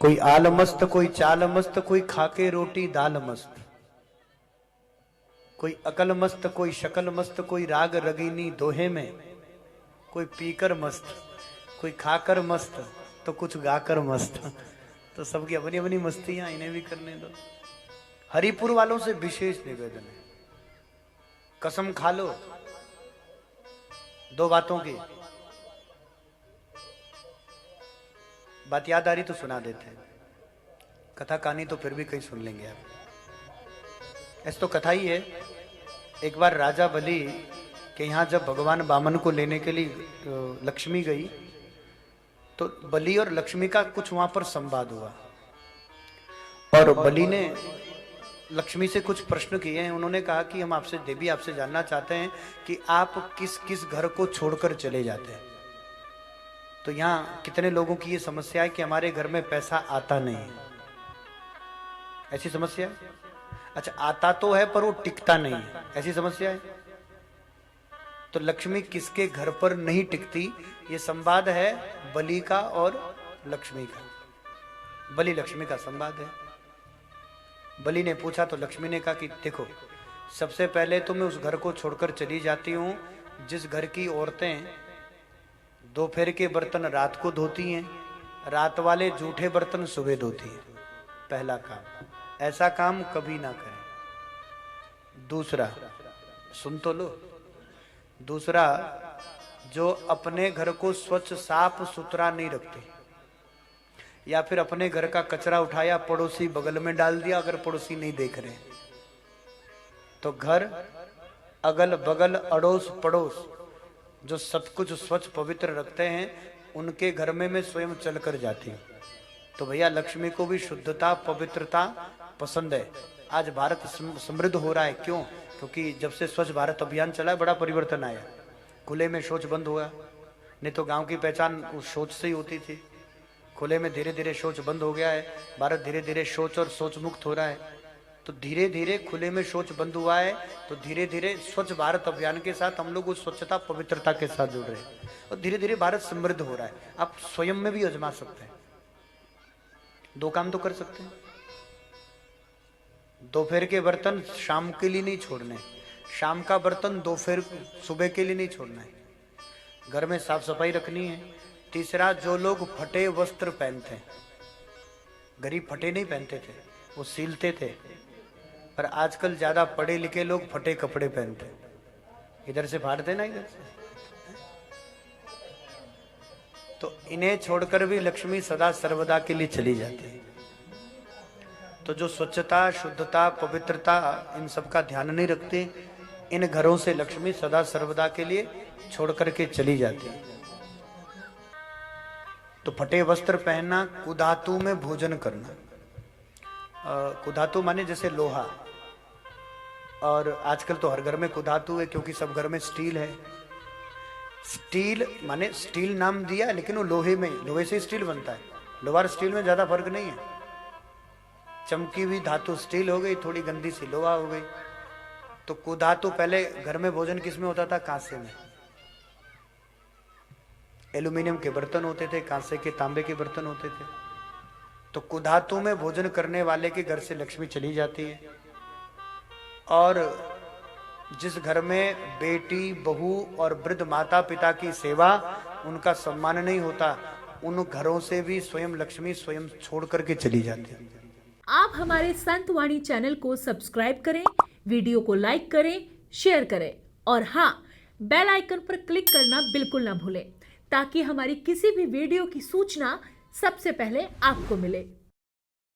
कोई आल मस्त, कोई चाल मस्त, कोई खाके रोटी दाल मस्त, कोई अकल मस्त, कोई शकल मस्त, कोई राग रगीनी दोहे में, कोई पीकर मस्त, कोई खाकर मस्त, तो कुछ गाकर मस्त। तो सबकी अपनी अपनी मस्तियां, इन्हें भी करने दो। हरिपुर वालों से विशेष निवेदन है, कसम खा लो दो बातों की। बात याद आ रही तो सुना देते हैं, कथा कहानी तो फिर भी कहीं सुन लेंगे आप। ऐसे तो कथा ही है। एक बार राजा बलि के यहाँ जब भगवान वामन को लेने के लिए लक्ष्मी गई, तो बलि और लक्ष्मी का कुछ वहां पर संवाद हुआ, और बलि ने लक्ष्मी से कुछ प्रश्न किए हैं। उन्होंने कहा कि हम आपसे, देवी आपसे जानना चाहते हैं कि आप किस किस घर को छोड़कर चले जाते हैं। तो यहाँ कितने लोगों की ये समस्या है कि हमारे घर में पैसा आता नहीं है, ऐसी समस्या है। अच्छा, आता तो है पर वो टिकता नहीं है, ऐसी समस्या है। तो लक्ष्मी किसके घर पर नहीं टिकती, ये संवाद है बलि का और लक्ष्मी का। बलि लक्ष्मी का संवाद है। बलि ने पूछा तो लक्ष्मी ने कहा कि देखो, सबसे पहले तो मैं उस घर को छोड़कर चली जाती हूं जिस घर की औरतें दोपहर के बर्तन रात को धोती हैं, रात वाले जूठे बर्तन सुबह धोती हैं। पहला काम, ऐसा काम कभी ना करें। दूसरा, सुन तो लो, दूसरा, जो अपने घर को स्वच्छ साफ सुथरा नहीं रखते, या फिर अपने घर का कचरा उठाया पड़ोसी बगल में डाल दिया, अगर पड़ोसी नहीं देख रहे, तो घर अगल बगल अड़ोस पड़ोस जो सब कुछ स्वच्छ पवित्र रखते हैं, उनके घर में मैं स्वयं चलकर जाती हूँ। तो भैया लक्ष्मी को भी शुद्धता पवित्रता पसंद है। आज भारत समृद्ध हो रहा है, क्यों? क्योंकि जब से स्वच्छ भारत अभियान चला है, बड़ा परिवर्तन आया। खुले में शौच बंद हुआ, नहीं तो गांव की पहचान उस शौच से ही होती थी। खुले में धीरे धीरे शौच बंद हो गया है, भारत धीरे धीरे शौच और शौच मुक्त हो रहा है। तो धीरे धीरे खुले में शौच बंद हुआ है, तो धीरे धीरे स्वच्छ भारत अभियान के साथ हम लोग उस स्वच्छता पवित्रता के साथ जुड़ रहे हैं, और धीरे धीरे भारत समृद्ध हो रहा है। आप स्वयं में भी आजमा सकते हैं, दो काम तो कर सकते हैं। दोपहर के बर्तन शाम के लिए नहीं छोड़ने, शाम का बर्तन दोपहर सुबह के लिए नहीं छोड़ना है। घर में साफ सफाई रखनी है। तीसरा, जो लोग फटे वस्त्र पहनते हैं, गरीब फटे नहीं पहनते थे, वो सीलते थे, पर आजकल ज्यादा पढ़े लिखे लोग फटे कपड़े पहनते हैं, इधर से फाड़ते ना इधर से। तो इन्हें छोड़कर भी लक्ष्मी सदा सर्वदा के लिए चली जाती है। तो जो स्वच्छता शुद्धता पवित्रता इन सब का ध्यान नहीं रखते, इन घरों से लक्ष्मी सदा सर्वदा के लिए छोड़ करके चली जाती है। तो फटे वस्त्र पहनना, कुधातु में भोजन करना। कुधातु माने जैसे लोहा, और आजकल तो हर घर में कुधातु है क्योंकि सब घर में स्टील है। स्टील माने स्टील नाम दिया, लेकिन वो लोहे में, लोहे से स्टील बनता है। लोहा और स्टील में ज्यादा फर्क नहीं है। चमकी हुई धातु स्टील हो गई, थोड़ी गंदी सी लोहा हो गई। तो कुधातु, पहले घर में भोजन किस में होता था? कांसे में। एल्यूमिनियम के बर्तन होते थे, कांसे के तांबे के बर्तन होते थे। तो कुधातु में भोजन करने वाले के घर से लक्ष्मी चली जाती है। और जिस घर में बेटी बहू और वृद्ध माता पिता की सेवा, उनका सम्मान नहीं होता, उन घरों से भी स्वयं लक्ष्मी स्वयं छोड़ करके चली जाती है। आप हमारे संत वाणी चैनल को सब्सक्राइब करें, वीडियो को लाइक करें, शेयर करें, और हाँ, बेल आइकन पर क्लिक करना बिल्कुल ना भूलें, ताकि हमारी किसी भी वीडियो की सूचना सबसे पहले आपको मिले।